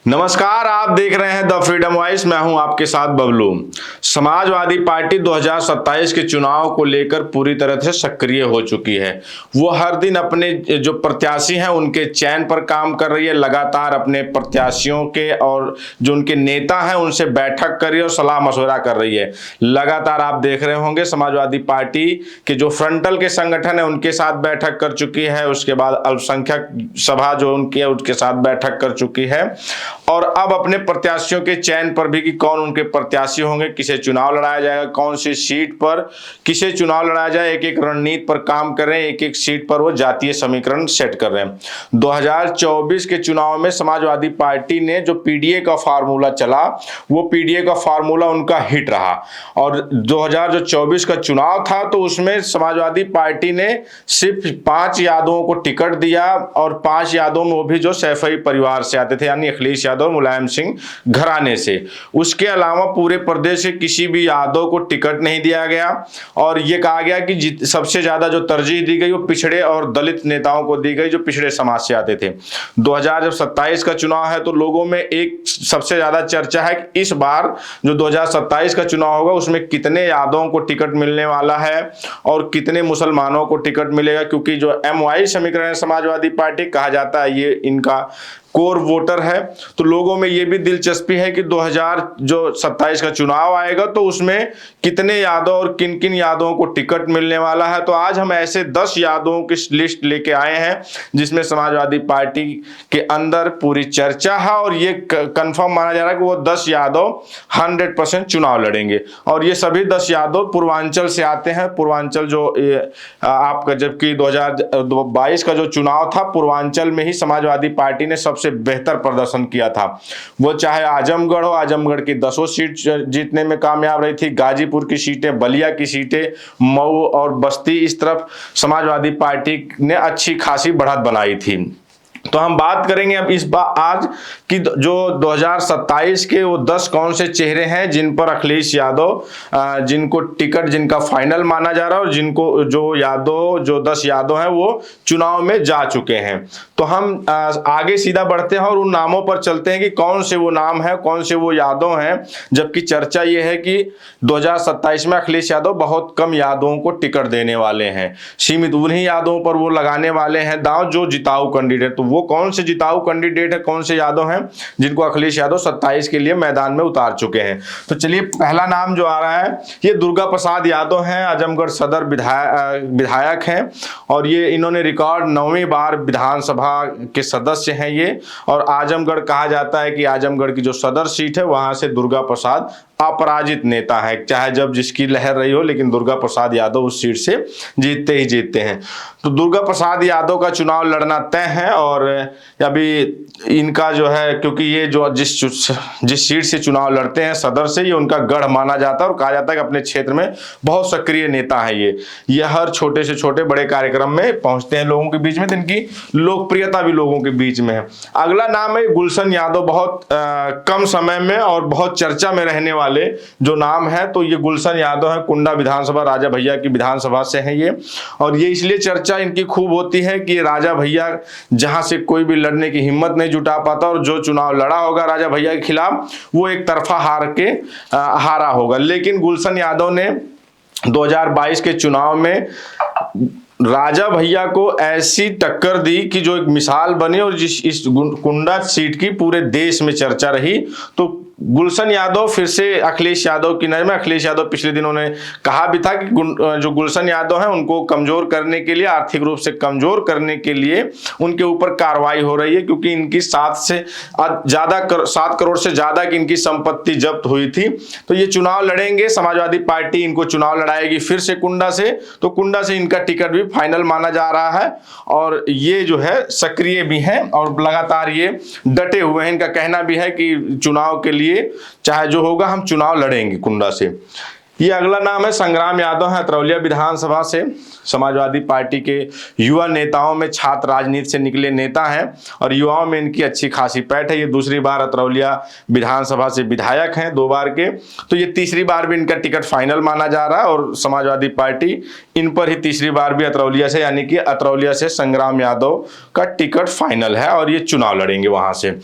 नमस्कार, आप देख रहे हैं द फ्रीडम वॉइस। मैं हूं आपके साथ बबलू। समाजवादी पार्टी 2027 के चुनाव को लेकर पूरी तरह से सक्रिय हो चुकी है। वो हर दिन अपने जो प्रत्याशी हैं उनके चयन पर काम कर रही है, लगातार अपने प्रत्याशियों के और जो उनके नेता हैं उनसे बैठक कर रही है और सलाह मशवरा कर रही है। लगातार आप देख रहे होंगे समाजवादी पार्टी के जो फ्रंटल के संगठन है उनके साथ बैठक कर चुकी है, उसके बाद अल्पसंख्यक सभा जो उनकी है उसके साथ बैठक कर चुकी है और अब अपने प्रत्याशियों के चयन पर भी कि कौन उनके प्रत्याशी होंगे, किसे चुनाव लड़ाया जाएगा, कौन सी सीट पर किसे चुनाव लड़ाया जाए, एक एक रणनीति पर काम कर रहे हैं। एक एक सीट पर वो जातीय समीकरण सेट कर रहे हैं। 2024 के चुनाव में समाजवादी पार्टी ने जो पीडीए का फार्मूला चला वो पीडीए का फार्मूला उनका हिट रहा और 2024 का चुनाव था तो उसमें समाजवादी पार्टी ने सिर्फ 5 यादवों को टिकट दिया और 5 यादव में वो भी जो सैफई परिवार से आते थे, यानी अखिलेश यादव, मुलायम सिंह घराने से। उसके अलावा पूरे प्रदेश से किसी भी यादव को टिकट नहीं दिया गया और ये कहा गया कि सबसे ज्यादा जो तरजीह दी गई वो पिछड़े और दलित नेताओं को दी गई जो पिछड़े समाज से आते थे। 2027 का चुनाव है तो लोगों में एक सबसे ज्यादा चर्चा है कि इस बार जो 2027 का चुनाव होगा उसमें कितने यादवों को टिकट मिलने वाला है और कितने मुसलमानों को टिकट मिलेगा, क्योंकि जो एमवाई समीकरण समाजवादी पार्टी कहा जाता है ये इनका कोर वोटर है। तो लोगों में ये भी दिलचस्पी है कि 2027 का चुनाव आएगा तो उसमें कितने यादव और किन किन यादवों को टिकट मिलने वाला है। तो आज हम ऐसे 10 यादवों की लिस्ट लेके आए हैं जिसमें समाजवादी पार्टी के अंदर पूरी चर्चा है और ये कंफर्म माना जा रहा है कि वो 10 यादव 100% चुनाव लड़ेंगे और ये सभी 10 यादव पूर्वांचल से आते हैं। पूर्वांचल जो आपका, जबकि 2022 का जो चुनाव था पूर्वांचल में ही समाजवादी पार्टी ने सबसे बेहतर प्रदर्शन किया था। वो चाहे आजमगढ़ हो, आजमगढ़ की 10 सीट जीतने में कामयाब रही थी, गाजीपुर की सीटें, बलिया की सीटें, मऊ और बस्ती, इस तरफ समाजवादी पार्टी ने अच्छी खासी बढ़त बनाई थी। तो हम बात करेंगे अब इस बार आज कि जो 2027 के वो 10 कौन से चेहरे हैं जिन पर अखिलेश यादव जिनको टिकट जिनका फाइनल माना जा रहा है और जिनको जो 10 यादव हैं वो चुनाव में जा चुके हैं। तो हम आगे सीधा बढ़ते हैं और उन नामों पर चलते हैं कि कौन से वो नाम है, कौन से वो यादव हैं। जबकि चर्चा ये है कि 2027 में अखिलेश यादव बहुत कम यादवों को टिकट देने वाले हैं, सीमित उन्हीं यादवों पर वो लगाने वाले हैं दांव जो जिताऊ कैंडिडेट। तो वो कौन से जिताऊ कैंडिडेट है, कौन से यादव हैं जिनको अखिलेश यादव 27 के लिए मैदान में उतार चुके हैं। तो चलिए, पहला नाम जो आ रहा है ये दुर्गा प्रसाद यादव हैं, आजमगढ़ सदर विधायक हैं और ये इन्होंने रिकॉर्ड 9वीं बार विधानसभा के सदस्य हैं ये। और आजमगढ़ कहा जाता है कि आजमगढ़ की जो सदर सीट है वहां से दुर्गा प्रसाद अपराजित नेता है, चाहे जब जिसकी लहर रही हो, लेकिन दुर्गा प्रसाद यादव उस सीट से जीतते ही जीतते हैं। तो दुर्गा प्रसाद यादव का चुनाव लड़ना तय है और अभी इनका जो है, क्योंकि ये जो जिस सीट से चुनाव लड़ते हैं सदर से, ये उनका गढ़ माना जाता है और कहा जाता है कि अपने क्षेत्र में बहुत सक्रिय नेता है ये हर छोटे से छोटे बड़े कार्यक्रम में पहुंचते हैं लोगों के बीच में, तो इनकी लोकप्रियता भी लोगों के बीच में है। अगला नाम है गुलशन यादव, बहुत कम समय में और बहुत चर्चा में रहने वाले जो नाम है। तो ये गुलशन यादव है, कुंडा विधानसभा, राजा भैया की विधानसभा से हैं ये। और ये इसलिए चर्चा इनकी खूब होती है कि राजा भैया जहां से कोई भी लड़ने की हिम्मत नहीं जुटा पाता और जो चुनाव लड़ा होगा राजा भैया के खिलाफ वो एक तरफा हारा होगा। लेकिन गुलशन यादव ने 2022 के चुनाव में राजा भैया को ऐसी टक्कर दी कि जो एक मिसाल बनी और इस कुंडा सीट की पूरे देश में चर्चा रही। तो गुलशन यादव फिर से अखिलेश यादव की नजर में, अखिलेश यादव पिछले दिनों ने कहा भी था कि जो गुलशन यादव हैं उनको कमजोर करने के लिए, आर्थिक रूप से कमजोर करने के लिए उनके ऊपर कार्रवाई हो रही है, क्योंकि इनकी 7 करोड़ से ज्यादा की इनकी संपत्ति जब्त हुई थी। तो ये चुनाव लड़ेंगे, समाजवादी पार्टी इनको चुनाव लड़ाएगी फिर से कुंडा से। तो कुंडा से इनका टिकट भी फाइनल माना जा रहा है और ये जो है सक्रिय भी हैं और लगातार ये डटे हुए हैं। इनका कहना भी है कि चुनाव के लिए चाहे जो होगा हम चुनाव लड़ेंगे कुंडा से। ये अगला नाम है संग्राम यादव है, अतरौलिया विधानसभा से। समाजवादी पार्टी के युवा नेताओं में छात्र राजनीति से निकले नेता हैं और युवाओं में इनकी अच्छी खासी पैठ है। ये दूसरी बार अतरौलिया विधानसभा से विधायक हैं, 2 बार के। तो ये तीसरी बार भी इनका टिकट फाइनल माना जा रहा है और समाजवादी पार्टी इन पर ही तीसरी बार भी अतरौलिया से, यानी कि अतरौलिया से संग्राम यादव का टिकट फाइनल है और ये चुनाव लड़ेंगे वहां से।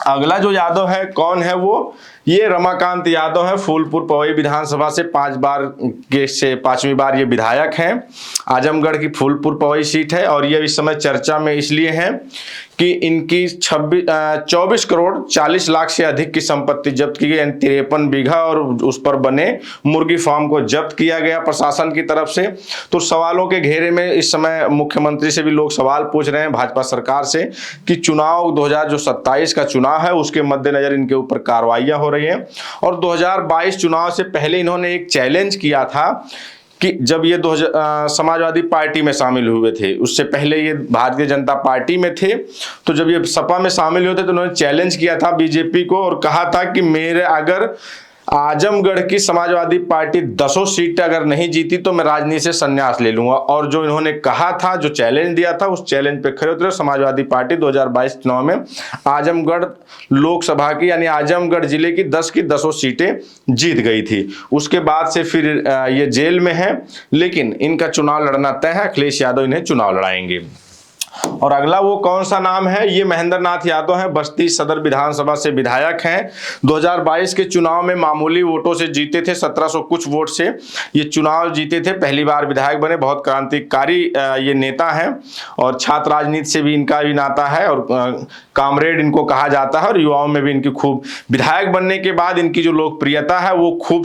अगला जो यादव है कौन है वो, ये रमाकांत यादव है। फूलपुर पवई विधानसभा से 5वीं बार ये विधायक हैं। आजमगढ़ की फूलपुर पवई सीट है और ये इस समय चर्चा में इसलिए है कि इनकी 24 करोड़ 40 लाख से अधिक की संपत्ति जब्त की गई। 53 बीघा और उस पर बने मुर्गी फार्म को जब्त किया गया प्रशासन की तरफ से। तो सवालों के घेरे में इस समय मुख्यमंत्री से भी लोग सवाल पूछ रहे हैं, भाजपा सरकार से, कि चुनाव 2027 का चुनाव है उसके मद्देनजर इनके ऊपर कार्रवाइयां हो रही हैं। और 2022 चुनाव से पहले इन्होंने एक चैलेंज किया था कि जब ये समाजवादी पार्टी में शामिल हुए थे, उससे पहले ये भारतीय जनता पार्टी में थे, तो जब ये सपा में शामिल हुए थे तो उन्होंने चैलेंज किया था बीजेपी को और कहा था कि मेरे अगर आजमगढ़ की समाजवादी पार्टी 10 सीट अगर नहीं जीती तो मैं राजनीति से संन्यास ले लूंगा। और जो इन्होंने कहा था, जो चैलेंज दिया था, उस चैलेंज पे खरे उतरे। समाजवादी पार्टी 2022 चुनाव में आजमगढ़ लोकसभा की यानी आजमगढ़ जिले की 10 की 10 सीटें जीत गई थी। उसके बाद से फिर ये जेल में है, लेकिन इनका चुनाव लड़ना तय है। अखिलेश यादव इन्हें चुनाव लड़ाएंगे। और अगला वो कौन सा नाम है, ये महेंद्र नाथ यादव हैं। बस्ती सदर विधानसभा से विधायक हैं। 2022 के चुनाव में मामूली वोटों से जीते थे, 1700 कुछ वोट से ये चुनाव जीते थे। पहली बार विधायक बने। बहुत क्रांतिकारी ये नेता हैं और छात्र राजनीति से भी इनका भी नाता है और कामरेड इनको कहा जाता है और युवाओं में भी इनकी खूब। विधायक बनने के बाद इनकी जो लोकप्रियता है वो खूब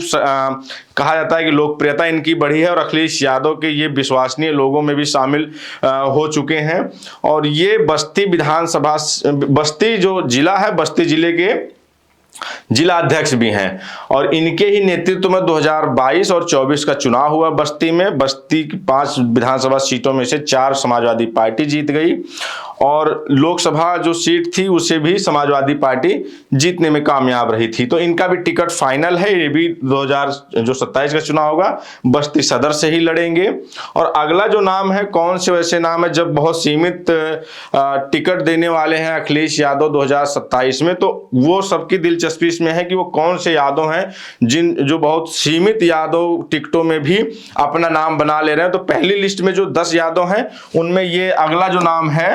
कहा जाता है कि लोकप्रियता इनकी बढ़ी है और अखिलेश यादव के ये विश्वसनीय लोगों में भी शामिल हो चुके हैं। और ये बस्ती विधानसभा, बस्ती जो जिला है, बस्ती जिले के जिला अध्यक्ष भी हैं और इनके ही नेतृत्व में 2022 और 24 का चुनाव हुआ बस्ती में। बस्ती की 5 विधानसभा सीटों में से 4 समाजवादी पार्टी जीत गई और लोकसभा जो सीट थी उसे भी समाजवादी पार्टी जीतने में कामयाब रही थी। तो इनका भी टिकट फाइनल है। ये भी 2027 का चुनाव होगा बस्ती सदर से ही लड़ेंगे। और अगला जो नाम है, कौन से वैसे नाम है जब बहुत सीमित टिकट देने वाले हैं अखिलेश यादव 2027 में, तो वो सबकी दिलचस्पी इसमें है कि वो कौन से यादव हैं जो बहुत सीमित यादव टिकटों में भी अपना नाम बना ले रहे हैं। तो पहली लिस्ट में जो 10 यादव हैं उनमें ये अगला जो नाम है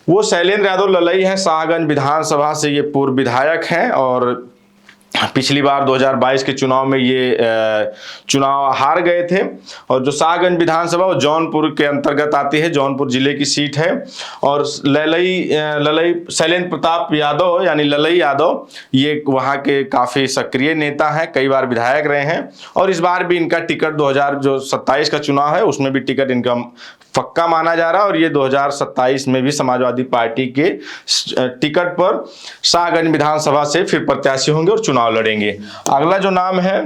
वो शैलेंद्र यादव ललई है। शाहगंज विधानसभा से ये पूर्व विधायक हैं और पिछली बार 2022 के चुनाव में ये चुनाव हार गए थे। और जो शाहगंज विधानसभा वो जौनपुर के अंतर्गत आती है, जौनपुर जिले की सीट है। और ललई शैलेंद्र प्रताप यादव यानी ललई यादव ये वहाँ के काफ़ी सक्रिय नेता हैं, कई बार विधायक रहे हैं और इस बार भी इनका टिकट 2027 का चुनाव है उसमें भी टिकट इनका पक्का माना जा रहा है। और ये 2027 में भी समाजवादी पार्टी के टिकट पर शाहगंज विधानसभा से फिर प्रत्याशी होंगे और चुनाव लड़ेंगे। अगला जो नाम है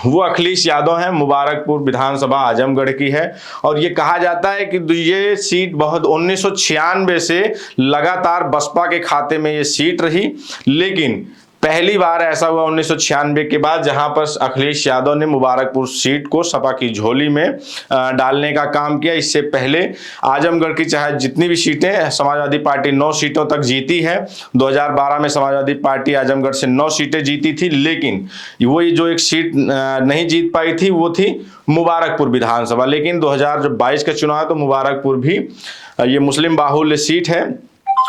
वो अखिलेश यादव हैं। मुबारकपुर विधानसभा आजमगढ़ की है और ये कहा जाता है कि ये सीट बहुत 1996 से लगातार बसपा के खाते में ये सीट रही, लेकिन पहली बार ऐसा हुआ 1996 के बाद जहां पर अखिलेश यादव ने मुबारकपुर सीट को सपा की झोली में डालने का काम किया। इससे पहले आजमगढ़ की चाहे जितनी भी सीटें समाजवादी पार्टी 9 सीटों तक जीती है। 2012 में समाजवादी पार्टी आजमगढ़ से 9 सीटें जीती थी, लेकिन वही जो एक सीट नहीं जीत पाई थी वो थी मुबारकपुर विधानसभा। लेकिन 2022 का चुनाव तो मुबारकपुर भी ये मुस्लिम बाहुल्य सीट है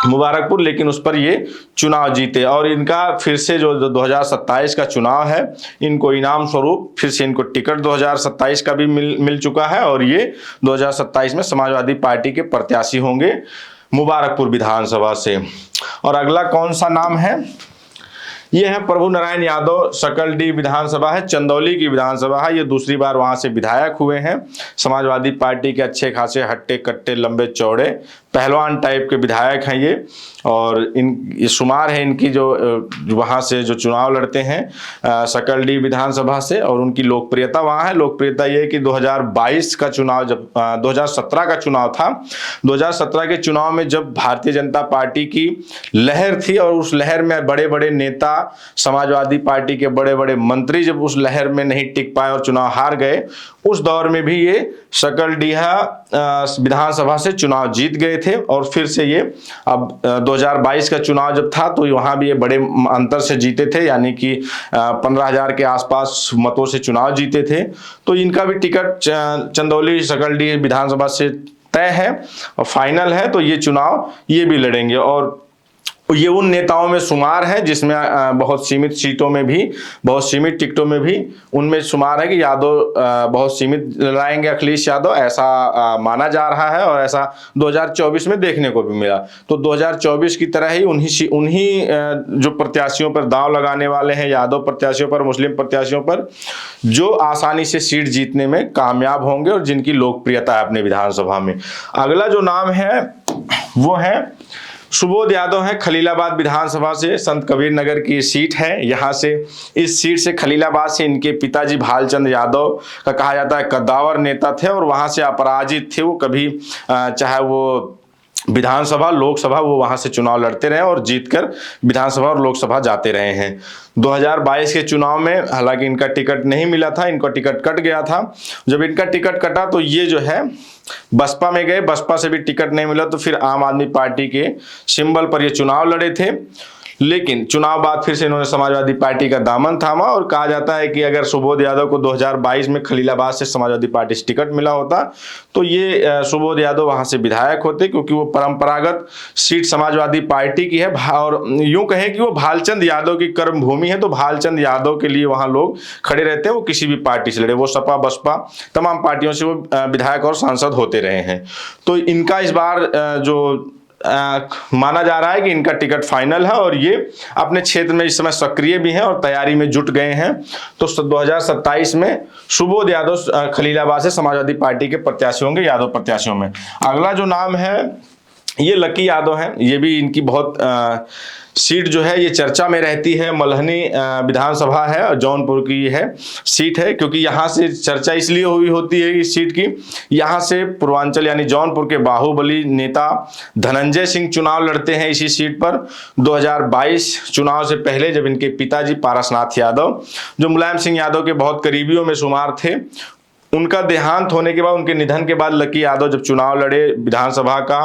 मुबारकपुर, लेकिन उस पर ये चुनाव जीते। और इनका फिर से जो 2027 का चुनाव है, इनको इनाम स्वरूप फिर से इनको टिकट 2027 का भी मिल चुका है और ये 2027 में समाजवादी पार्टी के प्रत्याशी होंगे मुबारकपुर विधानसभा से। और अगला कौन सा नाम है, ये है प्रभु नारायण यादव। सकलडीह विधानसभा है, चंदौली की विधानसभा है। ये दूसरी बार वहां से विधायक हुए हैं। समाजवादी पार्टी के अच्छे खासे हट्टे कट्टे लंबे चौड़े पहलवान टाइप के विधायक हैं ये। और ये शुमार है इनकी जो वहाँ से जो चुनाव लड़ते हैं सकलडीह विधानसभा से, और उनकी लोकप्रियता वहाँ है। लोकप्रियता ये है कि 2022 का चुनाव जब 2017 का चुनाव था, 2017 के चुनाव में जब भारतीय जनता पार्टी की लहर थी और उस लहर में बड़े बड़े नेता समाजवादी पार्टी के बड़े बड़े मंत्री जब उस लहर में नहीं टिक पाए और चुनाव हार गए, उस दौर में भी ये सकलडीहा विधानसभा से चुनाव जीत गए थे। और फिर से ये अब 2022 का चुनाव जब था तो वहां भी ये बड़े अंतर से जीते थे, यानी कि 15,000 के आसपास मतों से चुनाव जीते थे। तो इनका भी टिकट चंदौली सकलडीह विधानसभा से तय है और फाइनल है, तो ये चुनाव ये भी लड़ेंगे। और ये उन नेताओं में शुमार है जिसमें बहुत सीमित सीटों में भी, बहुत सीमित टिकटों में भी उनमें शुमार है कि यादव बहुत सीमित लाएंगे अखिलेश यादव, ऐसा माना जा रहा है और ऐसा 2024 में देखने को भी मिला। तो 2024 की तरह ही उन्हीं जो प्रत्याशियों पर दांव लगाने वाले हैं, यादव प्रत्याशियों पर, मुस्लिम प्रत्याशियों पर, जो आसानी से सीट जीतने में कामयाब होंगे और जिनकी लोकप्रियता है अपने विधानसभा में। अगला जो नाम है वो है सुबोध यादव है, खलीलाबाद विधानसभा से, संत कबीर नगर की सीट है। यहाँ से, इस सीट से, खलीलाबाद से इनके पिताजी भालचंद यादव का कहा जाता है कद्दावर नेता थे और वहां से अपराजित थे वो। कभी चाहे वो विधानसभा, लोकसभा, वो वहां से चुनाव लड़ते रहे और जीतकर विधानसभा और लोकसभा जाते रहे हैं। 2022 के चुनाव में हालांकि इनका टिकट नहीं मिला था, इनका टिकट कट गया था। जब इनका टिकट कटा तो ये जो है बसपा में गए, बसपा से भी टिकट नहीं मिला तो फिर आम आदमी पार्टी के सिंबल पर ये चुनाव लड़े थे। लेकिन चुनाव बाद फिर से इन्होंने समाजवादी पार्टी का दामन थामा और कहा जाता है कि अगर सुबोध यादव को 2022 में खलीलाबाद से समाजवादी पार्टी से टिकट मिला होता तो ये सुबोध यादव वहां से विधायक होते, क्योंकि वो परंपरागत सीट समाजवादी पार्टी की है और यूं कहें कि वो भालचंद यादव की कर्म भूमि है। तो भालचंद यादव के लिए वहां लोग खड़े रहते हैं, वो किसी भी पार्टी से लड़े, वो सपा बसपा तमाम पार्टियों से वो विधायक और सांसद होते रहे हैं। तो इनका इस बार जो माना जा रहा है कि इनका टिकट फाइनल है और ये अपने क्षेत्र में इस समय सक्रिय भी हैं और तैयारी में जुट गए हैं। तो 2027 में सुबोध यादव खलीलाबाद से समाजवादी पार्टी के प्रत्याशी होंगे, यादव प्रत्याशियों में। अगला जो नाम है ये लकी यादव है। ये भी इनकी बहुत सीट जो है ये चर्चा में रहती है। मल्हनी विधानसभा है और जौनपुर की है सीट है, क्योंकि यहाँ से चर्चा इसलिए हुई होती है इस सीट की, यहाँ से पूर्वांचल यानी जौनपुर के बाहुबली नेता धनंजय सिंह चुनाव लड़ते हैं इसी सीट पर। 2022 चुनाव से पहले जब इनके पिताजी पारसनाथ यादव, जो मुलायम सिंह यादव के बहुत करीबियों में शुमार थे, उनका देहांत होने के बाद, उनके निधन के बाद लकी यादव जब चुनाव लड़े विधानसभा का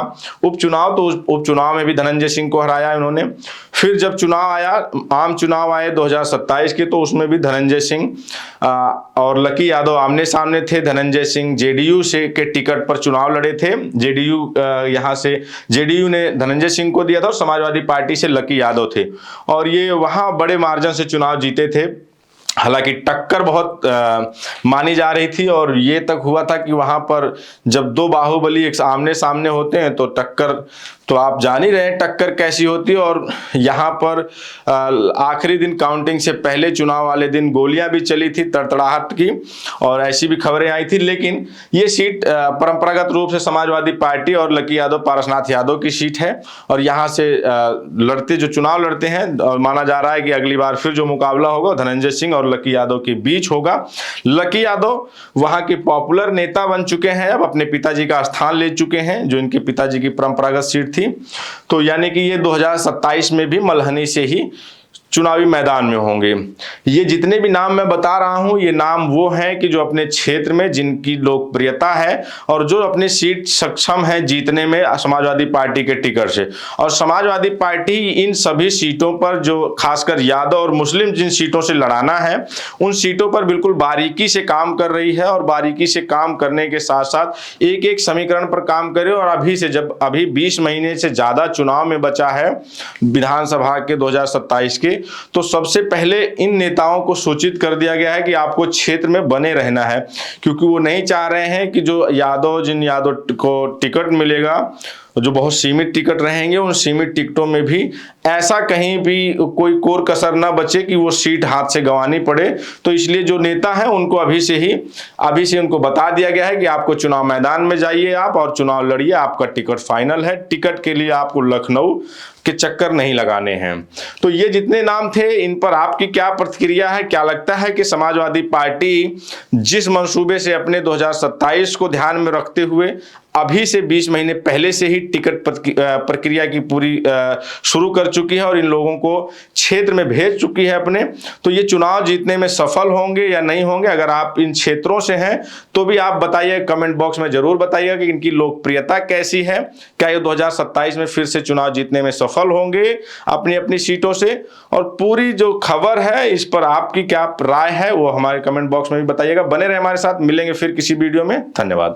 उपचुनाव, तो उस उपचुनाव में भी धनंजय सिंह को हराया उन्होंने। फिर जब चुनाव आया, आम चुनाव आए 2027 के, तो उसमें भी धनंजय सिंह और लकी यादव आमने सामने थे। धनंजय सिंह जेडीयू से के टिकट पर चुनाव लड़े थे। जेडीयू यहाँ से जेडीयू ने धनंजय सिंह को दिया था और समाजवादी पार्टी से लकी यादव थे और ये वहाँ बड़े मार्जिन से चुनाव जीते थे। हालांकि टक्कर बहुत मानी जा रही थी और ये तक हुआ था कि वहां पर जब दो बाहुबली एक आमने सामने होते हैं तो टक्कर, तो आप जान ही रहे हैं टक्कर कैसी होती है। और यहाँ पर आखिरी दिन, काउंटिंग से पहले चुनाव वाले दिन गोलियां भी चली थी, तड़तड़ाहट की, और ऐसी भी खबरें आई थी। लेकिन ये सीट परंपरागत रूप से समाजवादी पार्टी और लकी यादव, पारसनाथ यादव की सीट है और यहाँ से लड़ते, जो चुनाव लड़ते हैं, और माना जा रहा है कि अगली बार फिर जो मुकाबला होगा धनंजय सिंह और लकी यादव के बीच होगा। लकी यादव वहां के पॉपुलर नेता बन चुके हैं, अब अपने पिताजी का स्थान ले चुके हैं, जो इनके पिताजी की परंपरागत सीट थी। तो यानी कि ये 2027 में भी मल्हनी से ही चुनावी मैदान में होंगे। ये जितने भी नाम मैं बता रहा हूं, ये नाम वो हैं कि जो अपने क्षेत्र में जिनकी लोकप्रियता है और जो अपनी सीट सक्षम है जीतने में समाजवादी पार्टी के टिकट से। और समाजवादी पार्टी इन सभी सीटों पर, जो खासकर यादव और मुस्लिम जिन सीटों से लड़ाना है, उन सीटों पर बिल्कुल बारीकी से काम कर रही है और बारीकी से काम करने के साथ साथ एक एक समीकरण पर काम करे। और अभी से, जब अभी 20 महीने से ज्यादा चुनाव में बचा है विधानसभा के 2027 के, तो सबसे पहले इन नेताओं को सूचित कर दिया गया है कि आपको क्षेत्र में बने रहना है, क्योंकि वो नहीं चाह रहे हैं कि जो यादव, जिन यादव को टिकट मिलेगा, जो बहुत सीमित टिकट रहेंगे, उन सीमित टिकटों में भी ऐसा कहीं भी कोई कोर कसर ना बचे कि वो सीट हाथ से गंवानी पड़े। तो इसलिए जो नेता हैं उनको अभी से उनको बता दिया गया है कि आपको चुनाव मैदान में जाइए आप और चुनाव लड़िए, आपका टिकट फाइनल है। टिकट के लिए आपको लखनऊ के चक्कर नहीं लगाने हैं। तो ये जितने नाम थे, इन पर आपकी क्या प्रतिक्रिया है? क्या लगता है कि समाजवादी पार्टी जिस मंसूबे से अपने 2027 को ध्यान में रखते हुए अभी से 20 महीने पहले से ही टिकट प्रक्रिया की पूरी शुरू कर चुकी है और इन लोगों को क्षेत्र में भेज चुकी है अपने, तो ये चुनाव जीतने में सफल होंगे या नहीं होंगे? अगर आप इन क्षेत्रों से हैं तो भी आप बताइए, कमेंट बॉक्स में जरूर बताइएगा कि इनकी लोकप्रियता कैसी है। क्या ये 2027 में फिर से चुनाव जीतने में सफल होंगे अपनी अपनी सीटों से? और पूरी जो खबर है इस पर आपकी क्या राय है वो हमारे कमेंट बॉक्स में भी बताइएगा। बने रहे हमारे साथ, मिलेंगे फिर किसी वीडियो में। धन्यवाद।